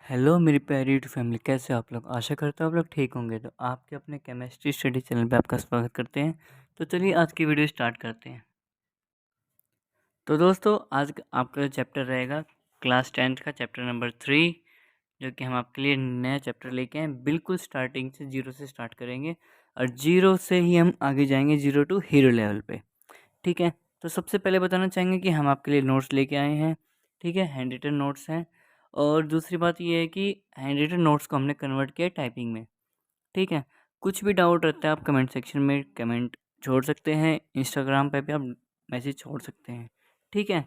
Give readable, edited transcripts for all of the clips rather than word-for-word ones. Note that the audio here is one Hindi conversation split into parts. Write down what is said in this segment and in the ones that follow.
हेलो मेरी प्यारी फैमिली, कैसे हो आप लोग। आशा करता हूँ आप लोग ठीक होंगे। तो आपके अपने केमिस्ट्री स्टडी चैनल पे आपका स्वागत करते हैं। तो चलिए आज की वीडियो स्टार्ट करते हैं। तो दोस्तों आज आपका चैप्टर रहेगा क्लास 10th का चैप्टर नंबर 3, जो कि हम आपके लिए नया चैप्टर लेके आए। बिल्कुल स्टार्टिंग से जीरो से स्टार्ट करेंगे और जीरो से ही हम आगे जाएंगे, जीरो टू हीरो लेवल पे। ठीक है। तो सबसे पहले बताना चाहेंगे कि हम आपके लिए नोट्स लेके आए हैं। ठीक है, हैंड रिटन नोट्स हैं। और दूसरी बात ये है कि हैंड रिटन नोट्स को हमने कन्वर्ट किया टाइपिंग में। ठीक है। कुछ भी डाउट रहता है आप कमेंट सेक्शन में कमेंट छोड़ सकते हैं, इंस्टाग्राम पे भी आप मैसेज छोड़ सकते हैं। ठीक है।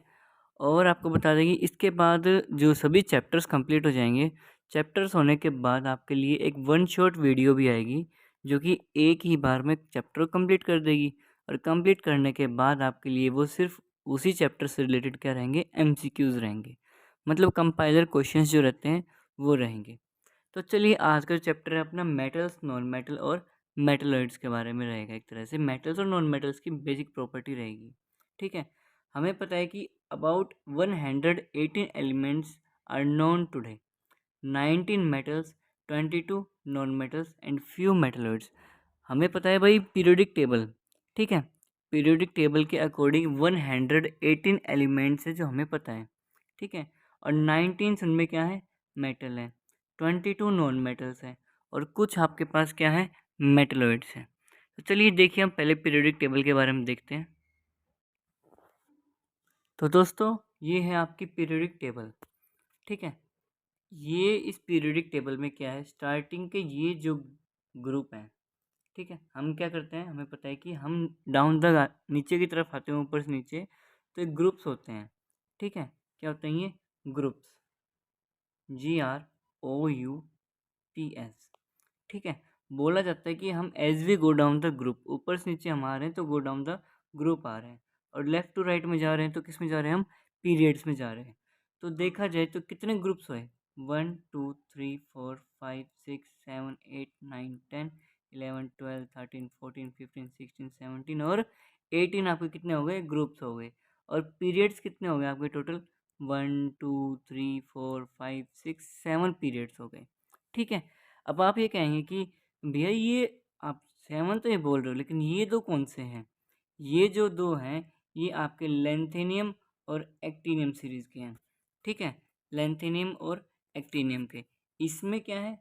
और आपको बता दें कि इसके बाद जो सभी चैप्टर्स कंप्लीट हो जाएंगे, चैप्टर्स होने के बाद आपके लिए एक वन शॉट वीडियो भी आएगी, जो कि एक ही बार में चैप्टर कंप्लीट कर देगी। और कंप्लीट करने के बाद आपके लिए वो सिर्फ उसी चैप्टर से रिलेटेड क्या रहेंगे, एमसीक्यूज रहेंगे। मतलब कंपाइलर क्वेश्चंस जो रहते हैं वो रहेंगे। तो चलिए आज का चैप्टर है अपना मेटल्स, नॉन मेटल और मेटलॉइड्स के बारे में रहेगा। एक तरह से मेटल्स और नॉन मेटल्स की बेसिक प्रॉपर्टी रहेगी। ठीक है। हमें पता है कि about 118 elements are known today, 19 metals, 22 non metals and few metalloids. हमें पता है भाई पीरियोडिक टेबल। ठीक है। पीरियोडिक टेबल के अकॉर्डिंग 118 एलिमेंट्स है जो हमें पता है। ठीक है। और 19 उनमें क्या है, मेटल है। 22 नॉन मेटल्स है। और कुछ आपके पास क्या है, मेटलॉइड्स है। तो चलिए देखिए हम पहले पीरियोडिक टेबल के बारे में देखते हैं। तो दोस्तों ये है आपकी पीरियोडिक टेबल। ठीक है। ये इस पीरियोडिक टेबल में क्या है, स्टार्टिंग के ये जो ग्रुप हैं। ठीक है। हम क्या करते हैं, हमें पता है कि हम डाउन द नीचे की तरफ आते हैं, ऊपर से नीचे, तो एक ग्रुप्स होते हैं। ठीक है। क्या होते हैं ये ग्रुप्स, GROUPS। ठीक है। बोला जाता है कि हम as we go down the group, ऊपर से नीचे हम आ रहे हैं तो गो डाउन द ग्रुप आ रहे हैं, और लेफ्ट टू राइट में जा रहे हैं तो किस में जा रहे हैं, हम पीरियड्स में जा रहे हैं। तो देखा जाए तो कितने ग्रुप्स हुए, 1 2 3 4 5 6 7 8 9 10 11 12 13 14 15 16 17 और 18 आपके कितने हो गए, ग्रुप्स हो गए। और पीरियड्स कितने हो गए आपके टोटल, 1 2 3 4 5 6 7 पीरियड्स हो गए। ठीक है। अब आप ये कहेंगे कि भैया ये आप 7 तो ये बोल रहे हो, लेकिन ये दो कौन से हैं। ये जो दो हैं ये आपके लेंथेनियम और एक्टिनियम सीरीज के हैं। ठीक है। लेंथेनियम और एक्टिनियम के, इसमें क्या है,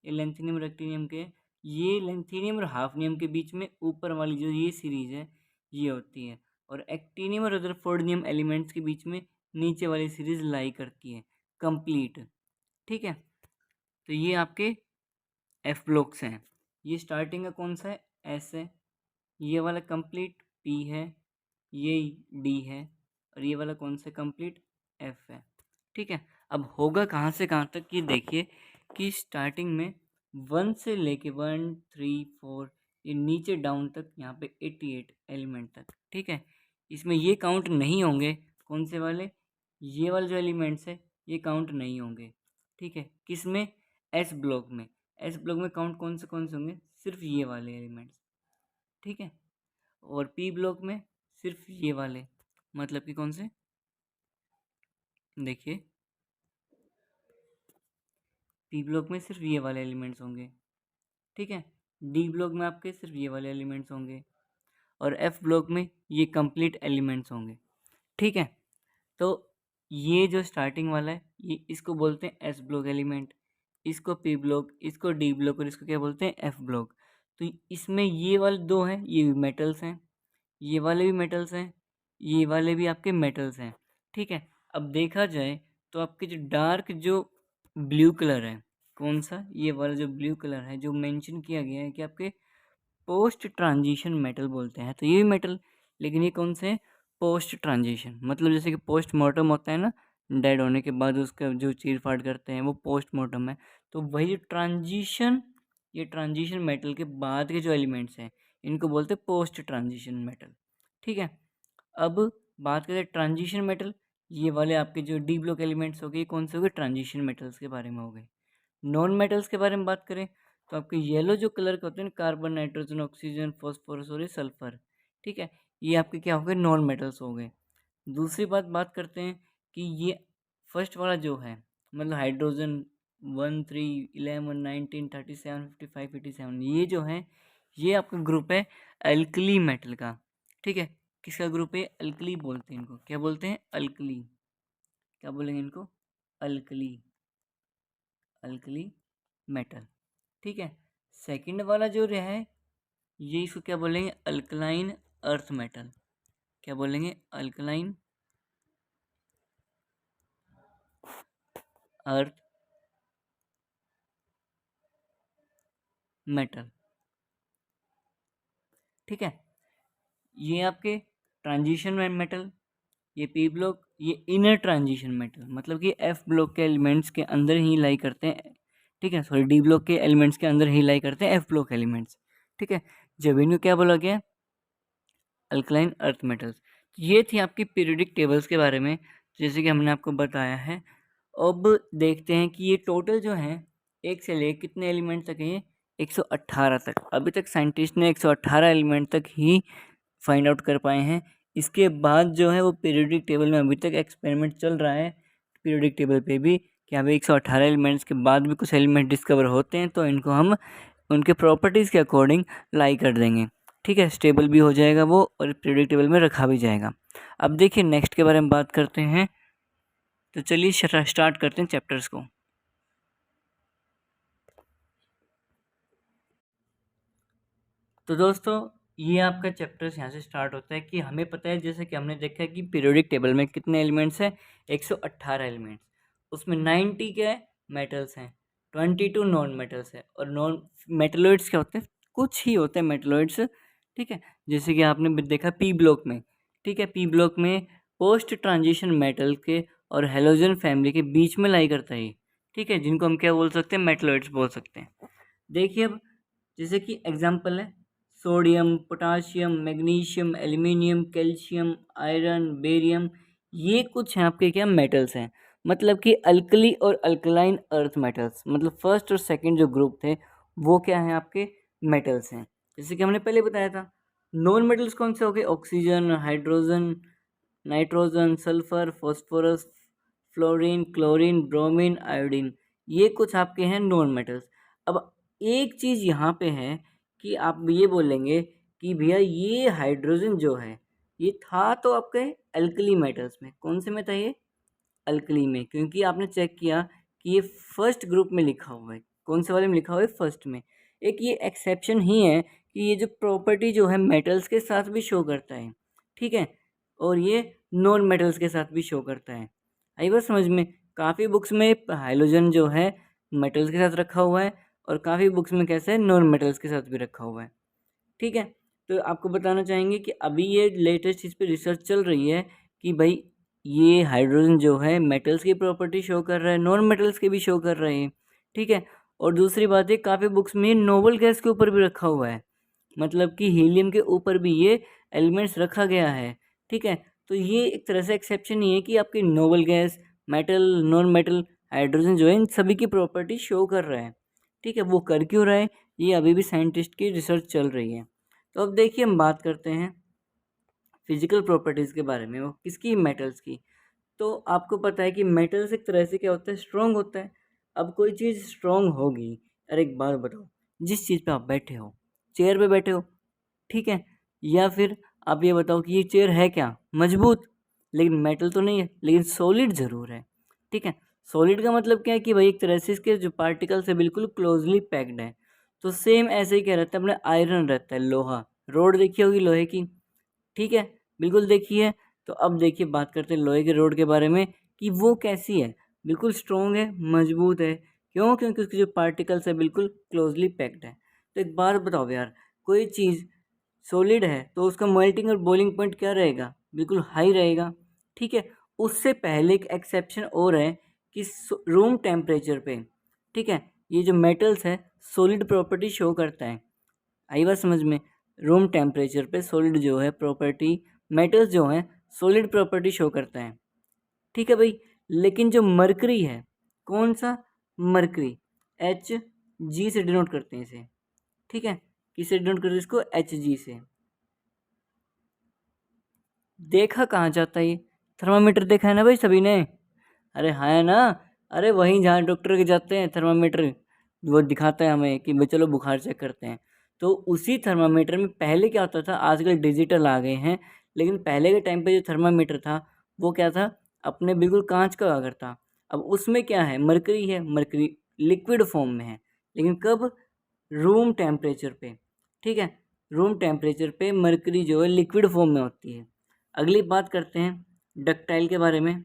ये लेंथेनियम और एक्टिनियम के, ये लेंथेनियम और हाफनियम के बीच में ऊपर वाली जो ये सीरीज है ये होती है, और एक्टिनियम और रदरफोर्डियम एलिमेंट्स के बीच में नीचे वाली सीरीज लाई करती है, कंप्लीट। ठीक है। तो ये आपके एफ ब्लॉक्स हैं। ये स्टार्टिंग का कौन सा है, एस है। ये वाला कंप्लीट पी है। ये डी है। और ये वाला कौन सा कंप्लीट, एफ है। ठीक है। अब होगा कहाँ से कहाँ तक, ये देखिए कि स्टार्टिंग में 1 से लेके 1 3 4 ये नीचे डाउन तक, यहाँ पे 88 एलिमेंट तक। ठीक है। इसमें ये काउंट नहीं होंगे, कौन से वाले, ये वाले जो एलिमेंट्स है ये काउंट नहीं होंगे। ठीक है। किस में, एस ब्लॉक में। एस ब्लॉक में काउंट कौन से होंगे, सिर्फ ये वाले एलिमेंट्स। ठीक है। और पी ब्लॉक में सिर्फ ये वाले, मतलब कि कौन से, देखिए पी ब्लॉक में सिर्फ ये वाले एलिमेंट्स होंगे। ठीक है। डी ब्लॉक में आपके सिर्फ ये वाले एलिमेंट्स होंगे, और एफ ब्लॉक में ये कंप्लीट एलिमेंट्स होंगे। ठीक है। तो ये जो स्टार्टिंग वाला है ये इसको बोलते हैं एस ब्लॉक एलिमेंट, इसको पी ब्लॉक, इसको डी ब्लॉक, और इसको क्या बोलते हैं, एफ ब्लॉक। तो इसमें ये वाले दो हैं, ये भी मेटल्स हैं, ये वाले भी मेटल्स हैं, ये वाले भी आपके मेटल्स हैं। ठीक है। अब देखा जाए तो आपके जो डार्क जो ब्लू कलर है, कौन सा, ये वाला जो ब्लू कलर है जो मेंशन किया गया है कि आपके पोस्ट ट्रांजिशन मेटल बोलते हैं, तो ये भी मेटल, लेकिन ये कौन से हैं, पोस्ट ट्रांजिशन। मतलब जैसे कि पोस्ट मॉर्टम होता है ना, डेड होने के बाद उसका जो चीर फाड़ करते हैं वो पोस्ट मॉर्टम है। तो वही ट्रांजिशन, ये ट्रांजिशन मेटल के बाद के जो एलिमेंट्स हैं इनको बोलते हैं पोस्ट ट्रांजिशन मेटल। ठीक है। अब बात करें ट्रांजिशन मेटल, ये वाले आपके जो डी ब्लॉक एलिमेंट्स हो गए, ये कौन से हो गए, ट्रांजिशन मेटल्स के बारे में हो गए। नॉन मेटल्स के बारे में बात करें तो आपके येलो जो कलर के होते हैं, कार्बन, नाइट्रोजन, ऑक्सीजन, फॉस्फोरस और ये सल्फर। ठीक है। ये आपके क्या हो गए, नॉन मेटल्स हो गए। दूसरी बात करते हैं कि ये फर्स्ट वाला जो है, मतलब हाइड्रोजन 13, 11, 19, 37, 55, 87, ये जो है ये आपका ग्रुप है अल्कली मेटल का। ठीक है, किसका ग्रुप है? अल्कली बोलते हैं इनको। क्या बोलते हैं? अल्कली। क्या बोलेंगे इनको? Alkali, alkali metal. ठीक है, सेकंड वाला जो रहा है ये इसको क्या बोलेंगे? Alkaline earth metal. क्या बोलेंगे? Alkaline earth metal. ठीक है, ये आपके ट्रांजिशन मेटल, ये पी ब्लॉक, ये इनर ट्रांजिशन मेटल, मतलब कि एफ ब्लॉक के एलिमेंट्स के अंदर ही लाई करते हैं। ठीक है, सॉरी, डी ब्लॉक के एलिमेंट्स के अंदर ही लाई करते हैं एफ ब्लॉक एलिमेंट्स। ठीक है, जब इनको क्या बोला गया? Alkaline earth metals. ये थी आपकी पीरियोडिक टेबल्स के बारे में, जैसे कि हमने आपको बताया है। अब देखते हैं कि ये टोटल जो है एक से ले कितने एलिमेंट तक है? ये 118 तक। अभी तक साइंटिस्ट ने 118 एलिमेंट तक ही फाइंड आउट कर पाए हैं। इसके बाद जो है वो पीरियोडिक टेबल में अभी तक एक्सपेरिमेंट चल रहा है, पीरियोडिक टेबल पे भी, कि अभी 118 एलिमेंट्स के बाद भी कुछ एलिमेंट डिस्कवर होते हैं तो इनको हम उनके प्रॉपर्टीज़ के अकॉर्डिंग लाई कर देंगे। ठीक है, स्टेबल भी हो जाएगा वो और पीरियोडिक टेबल में रखा भी जाएगा। अब देखिए नेक्स्ट के बारे में बात करते हैं, तो चलिए स्टार्ट करते हैं चैप्टर्स को। तो दोस्तों ये आपका चैप्टर्स यहाँ से स्टार्ट होता है कि हमें पता है, जैसे कि हमने देखा है कि पीरियोडिक टेबल में कितने एलिमेंट्स हैं? 118 एलिमेंट्स। उसमें 90 क्या है? मेटल्स हैं, 22 नॉन मेटल्स है। और नॉन मेटलॉइड्स क्या होते हैं? कुछ ही होते हैं मेटलॉइड्स। ठीक है, जैसे कि आपने भी देखा पी ब्लॉक में। ठीक है, पी ब्लॉक में पोस्ट ट्रांजिशन मेटल के और हेलोजन फैमिली के बीच में लाई करता है ये। ठीक है, जिनको हम क्या बोल सकते हैं? मेटलॉइड्स बोल सकते हैं। देखिए अब, जैसे कि एग्जांपल है sodium, potassium, magnesium, aluminium, calcium, iron, barium, ये कुछ हैं आपके क्या? मेटल्स हैं। मतलब कि अल्कली और अल्कलाइन अर्थ मेटल्स, मतलब फर्स्ट और सेकंड जो ग्रुप थे वो क्या हैं? आपके मेटल्स हैं। जैसे कि हमने पहले बताया था। नॉन मेटल्स कौन से हो गए? Oxygen, hydrogen, nitrogen, sulphur, phosphorus, fluorine, chlorine, bromine, iodine, ये कुछ आपके हैं नॉन मेटल्स। अब एक चीज़ यहाँ पे है कि आप ये बोलेंगे कि भैया ये हाइड्रोजन जो है ये था तो आपके अल्कली मेटल्स में। कौन से में था ये? अल्कली में, क्योंकि आपने चेक किया कि ये फर्स्ट ग्रुप में लिखा हुआ है। कौन से वाले में लिखा हुआ है? फर्स्ट में। एक ये एक्सेप्शन ही है कि ये जो प्रॉपर्टी जो है मेटल्स के साथ भी शो करता है। ठीक है, और ये नॉन मेटल्स के साथ भी शो करता है। आई बात समझ में? काफ़ी बुक्स में हाइड्रोजन जो है मेटल्स के साथ रखा हुआ है और काफ़ी बुक्स में कैसे है? नॉन मेटल्स के साथ भी रखा हुआ है। ठीक है, तो आपको बताना चाहेंगे कि अभी ये लेटेस्ट इस पे रिसर्च चल रही है कि भाई ये हाइड्रोजन जो है मेटल्स की प्रॉपर्टी शो कर रहा है, नॉन मेटल्स के भी शो कर रहे हैं। ठीक है, और दूसरी बात है काफ़ी बुक्स में नोबल गैस के ऊपर भी रखा हुआ है, मतलब कि हीलियम के ऊपर भी ये एलिमेंट्स रखा गया है। ठीक है, तो ये एक तरह से एक्सेप्शन ही है कि आपकी noble gas, metal, non metal, hydrogen जो है इन सभी की प्रॉपर्टी शो कर रहा है। ठीक है, वो कर क्यों रहा है? ये अभी भी साइंटिस्ट की रिसर्च चल रही है। तो अब देखिए हम बात करते हैं फिजिकल प्रॉपर्टीज़ के बारे में, वो किसकी? मेटल्स की। तो आपको पता है कि मेटल्स एक तरह से क्या होता है? स्ट्रॉन्ग होता है। अब कोई चीज़ स्ट्रॉन्ग होगी, अरे एक बात बताओ, जिस चीज़ पे आप बैठे हो, चेयर पे बैठे हो, ठीक है, या फिर आप ये बताओ कि ये चेयर है क्या? मजबूत, लेकिन मेटल तो नहीं है, लेकिन सॉलिड ज़रूर है। ठीक है, सॉलिड का मतलब क्या है कि भाई एक तरह से इसके जो पार्टिकल्स है बिल्कुल क्लोजली पैक्ड है। तो सेम ऐसे ही क्या रहता है? अपने आयरन रहता है, लोहा, रोड देखी होगी लोहे की। ठीक है, बिल्कुल देखी है। तो अब देखिए बात करते हैं लोहे के रोड के बारे में कि वो कैसी है? बिल्कुल स्ट्रॉन्ग है, मजबूत है। क्यों? क्योंकि उसके जो पार्टिकल्स है बिल्कुल क्लोजली पैक्ड है। तो एक बात बताओ यार, कोई चीज़ सॉलिड है तो उसका मेल्टिंग और बॉइलिंग पॉइंट क्या रहेगा? बिल्कुल हाई रहेगा। ठीक है, उससे पहले एक एक्सेप्शन और है कि रूम टेम्परेचर पे, ठीक है, ये जो मेटल्स है सॉलिड प्रॉपर्टी शो करता है। आई बात समझ में? रूम टेम्परेचर पे सॉलिड जो है प्रॉपर्टी, मेटल्स जो हैं सॉलिड प्रॉपर्टी शो करता है। ठीक है भाई, लेकिन जो मरकरी है, कौन सा? मरकरी, एच जी से डिनोट करते हैं इसे। ठीक है, किससे डिनोट करते हैं इसको? एच जी से। देखा कहाँ जाता है ये? थर्मामीटर देखा है ना भाई सभी ने? अरे हाँ है ना? अरे वहीं जहाँ डॉक्टर के जाते हैं, थर्मामीटर वो दिखाता है हमें कि भाई चलो बुखार चेक करते हैं। तो उसी थर्मामीटर में पहले क्या होता था, आजकल डिजिटल आ गए हैं, लेकिन पहले के टाइम पे जो थर्मामीटर था वो क्या था, अपने बिल्कुल कांच का हुआ करता। अब उसमें क्या है, मरकरी है, मरकरी लिक्विड फॉर्म में है, लेकिन कब, रूम टेम्परेचर पे। ठीक है, रूम टेम्परेचर पे मरकरी जो है लिक्विड फॉर्म में होती है। अगली बात करते हैं डक्टाइल के बारे में,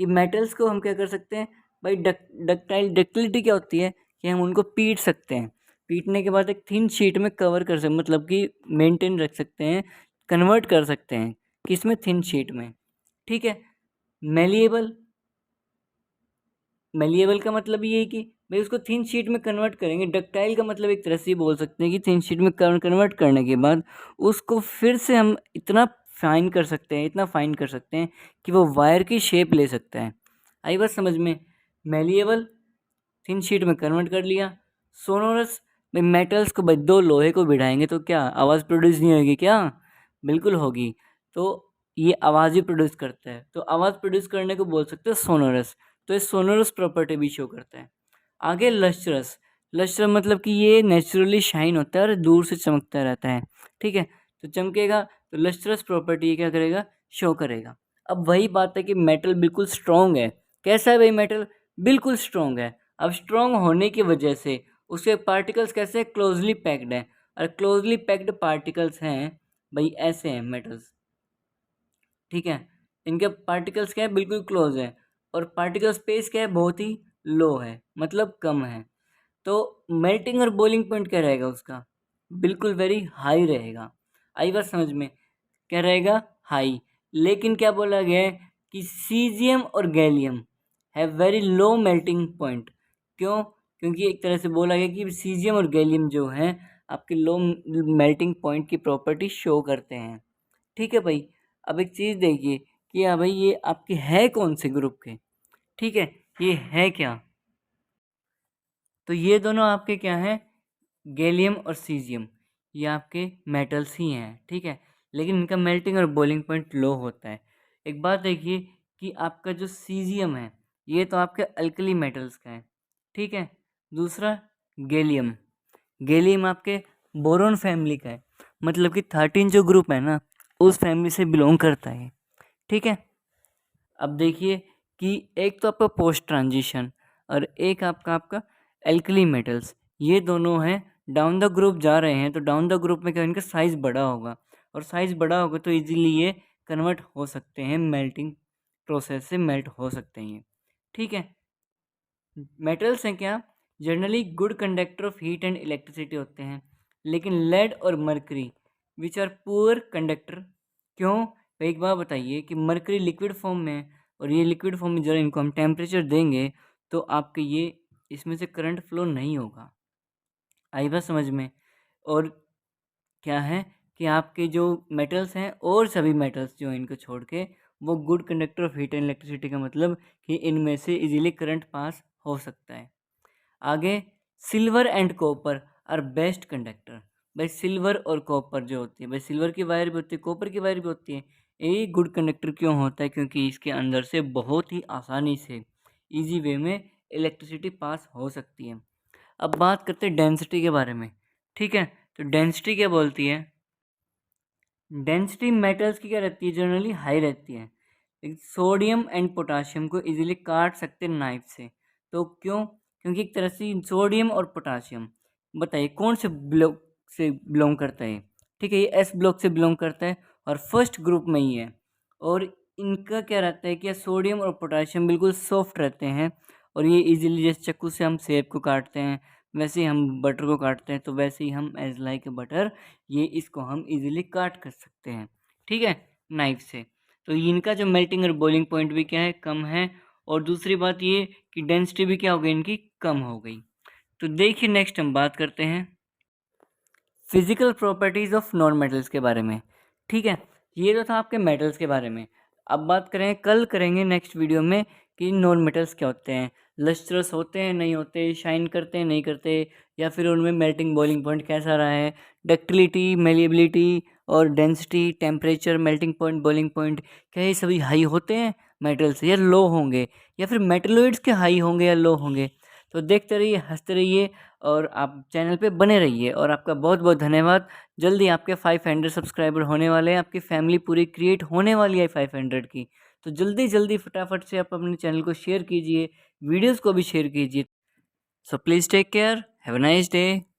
कि मेटल्स को हम क्या कर सकते हैं भाई, डक्टिलिटी क्या होती है कि हम उनको पीट सकते हैं, पीटने के बाद एक थिन शीट में कवर कर सकते, मतलब कि मेंटेन रख सकते हैं, कन्वर्ट कर सकते हैं किसमें, थिन शीट में। ठीक है, मेलिएबल, मेलिएबल का मतलब ये है कि भाई उसको थिन शीट में कन्वर्ट करेंगे। डक्टाइल का मतलब एक तरह से बोल सकते हैं कि थिन शीट में कन्वर्ट करने के बाद उसको फिर से हम इतना फाइन कर सकते हैं, इतना फाइन कर सकते हैं कि वो वायर की शेप ले सकता है। आई बात समझ में। मेलिएबल, थिन शीट में कन्वर्ट कर लिया। सोनोरस, भाई मेटल्स को, भाई दो लोहे को भिड़ाएंगे तो क्या आवाज़ प्रोड्यूस नहीं होगी क्या, बिल्कुल होगी। तो ये आवाज़ ही प्रोड्यूस करता है, तो आवाज़ प्रोड्यूस करने को बोल सकते हैं सोनोरस। तो ये सोनोरस प्रॉपर्टी भी शो करता है। आगे लस्ट्रस, लस्ट्रस मतलब कि ये नेचुरली शाइन होता है और दूर से चमकता रहता है। ठीक है, तो चमकेगा तो लस्ट्रस प्रॉपर्टी क्या करेगा, शो करेगा। अब वही बात है कि मेटल बिल्कुल स्ट्रॉन्ग है। कैसा है भाई मेटल, बिल्कुल स्ट्रॉन्ग है। अब स्ट्रॉन्ग होने की वजह से उसके पार्टिकल्स कैसे, क्लोजली पैक्ड हैं, और क्लोजली पैक्ड पार्टिकल्स हैं भाई ऐसे हैं मेटल्स। ठीक है, इनके पार्टिकल्स क्या है, बिल्कुल क्लोज है, और पार्टिकल स्पेस क्या है, बहुत ही लो है, मतलब कम है। तो मेल्टिंग और बॉइलिंग पॉइंट क्या रहेगा उसका, बिल्कुल वेरी हाई रहेगा। आई बात समझ में, क्या रहेगा, हाई। लेकिन क्या बोला गया है कि सीजियम और गैलियम है वेरी लो मेल्टिंग पॉइंट। क्यों, क्योंकि एक तरह से बोला गया कि सीजियम और गैलियम जो हैं आपके लो मेल्टिंग पॉइंट की प्रॉपर्टी शो करते हैं। ठीक है भाई, अब एक चीज़ देखिए कि हाँ भाई ये आपके है कौन से ग्रुप के। ठीक है, ये है क्या, तो ये दोनों आपके क्या हैं, गैलियम और सीजियम, ये आपके मेटल्स ही हैं। ठीक है, लेकिन इनका मेल्टिंग और बॉइलिंग पॉइंट लो होता है। एक बात देखिए कि आपका जो सीजियम है ये तो आपके अल्कली मेटल्स का है। ठीक है, दूसरा गैलियम, गैलियम आपके बोरोन फैमिली का है, मतलब कि 13 जो ग्रुप है ना उस फैमिली से बिलोंग करता है। ठीक है, अब देखिए कि एक तो आपका पोस्ट ट्रांजिशन और एक आपका आपका एल्कली मेटल्स, ये दोनों हैं डाउन द ग्रुप जा रहे हैं, तो डाउन द ग्रुप में क्या इनका साइज़ बड़ा होगा, और साइज़ बड़ा होगा तो इजीली ये कन्वर्ट हो सकते हैं, मेल्टिंग प्रोसेस से मेल्ट हो सकते हैं ये। ठीक है, मेटल्स हैं क्या, generally good conductor of heat and electricity होते हैं, लेकिन लेड और mercury which are poor conductor. क्यों, तो एक बात बताइए कि मरकरी लिक्विड फॉर्म में है, और ये लिक्विड फॉर्म में जरा इनको हम टेम्परेचर देंगे तो आपके ये इसमें से करंट फ्लो नहीं होगा। आई बात समझ में। और क्या है कि आपके जो मेटल्स हैं और सभी मेटल्स जो हैं इनको छोड़ के वो good conductor of heat and electricity का मतलब कि इनमें से इजीली करंट पास हो सकता है। आगे silver and copper are best conductor. भाई सिल्वर और कॉपर जो होती है, भाई सिल्वर की वायर भी होती है, कॉपर की वायर भी होती है। ये गुड कंडक्टर क्यों होता है, क्योंकि इसके अंदर से बहुत ही आसानी से इजी वे में इलेक्ट्रिसिटी पास हो सकती है। अब बात करते हैं डेंसिटी के बारे में। ठीक है, तो डेंसिटी क्या बोलती है, डेंसिटी मेटल्स की क्या रहती है, जनरली हाई रहती है, लेकिन सोडियम एंड पोटाशियम को इजीली काट सकते हैं नाइफ से। तो क्यों, क्योंकि एक तरह से सोडियम और पोटाशियम, बताइए कौन से ब्लॉक से बिलोंग करता है। ठीक है, ये एस ब्लॉक से बिलोंग करता है और फर्स्ट ग्रुप में ही है। और इनका क्या रहता है कि सोडियम और पोटाशियम बिल्कुल सॉफ्ट रहते हैं, और ये इजीली जैसे चाकू से हम सेब को काटते हैं वैसे ही हम बटर को काटते हैं, तो वैसे ही हम एज लाइक बटर ये इसको हम इजीली काट कर सकते हैं। ठीक है, नाइफ से। तो इनका जो मेल्टिंग और बॉइलिंग पॉइंट भी क्या है, कम है। और दूसरी बात ये कि डेंसिटी भी क्या हो गई इनकी, कम हो गई। तो देखिए नेक्स्ट हम बात करते हैं physical properties of non metals के बारे में। ठीक है, ये तो था आपके मेटल्स के बारे में। अब बात करें, कल करेंगे नेक्स्ट वीडियो में कि नॉन मेटल्स क्या होते हैं, लस्ट्रस होते हैं नहीं होते, शाइन करते हैं नहीं करते, या फिर उनमें मेल्टिंग बॉइलिंग पॉइंट कैसा रहा है, डक्टिलिटी, मेलिएबिलिटी और density, temperature, melting point, boiling point, क्या ये सभी हाई होते हैं, मेटल्स या लो होंगे, या फिर मेटलॉइड्स के हाई होंगे या लो होंगे। तो देखते रहिए, हँसते रहिए और आप चैनल पे बने रहिए। और आपका बहुत बहुत धन्यवाद। जल्दी आपके 500 सब्सक्राइबर होने वाले हैं, आपकी फैमिली पूरी क्रिएट होने वाली है 500 की। तो जल्दी जल्दी फटाफट से आप अपने चैनल को शेयर कीजिए, वीडियोज़ को भी शेयर कीजिए। So please take care, have a nice day.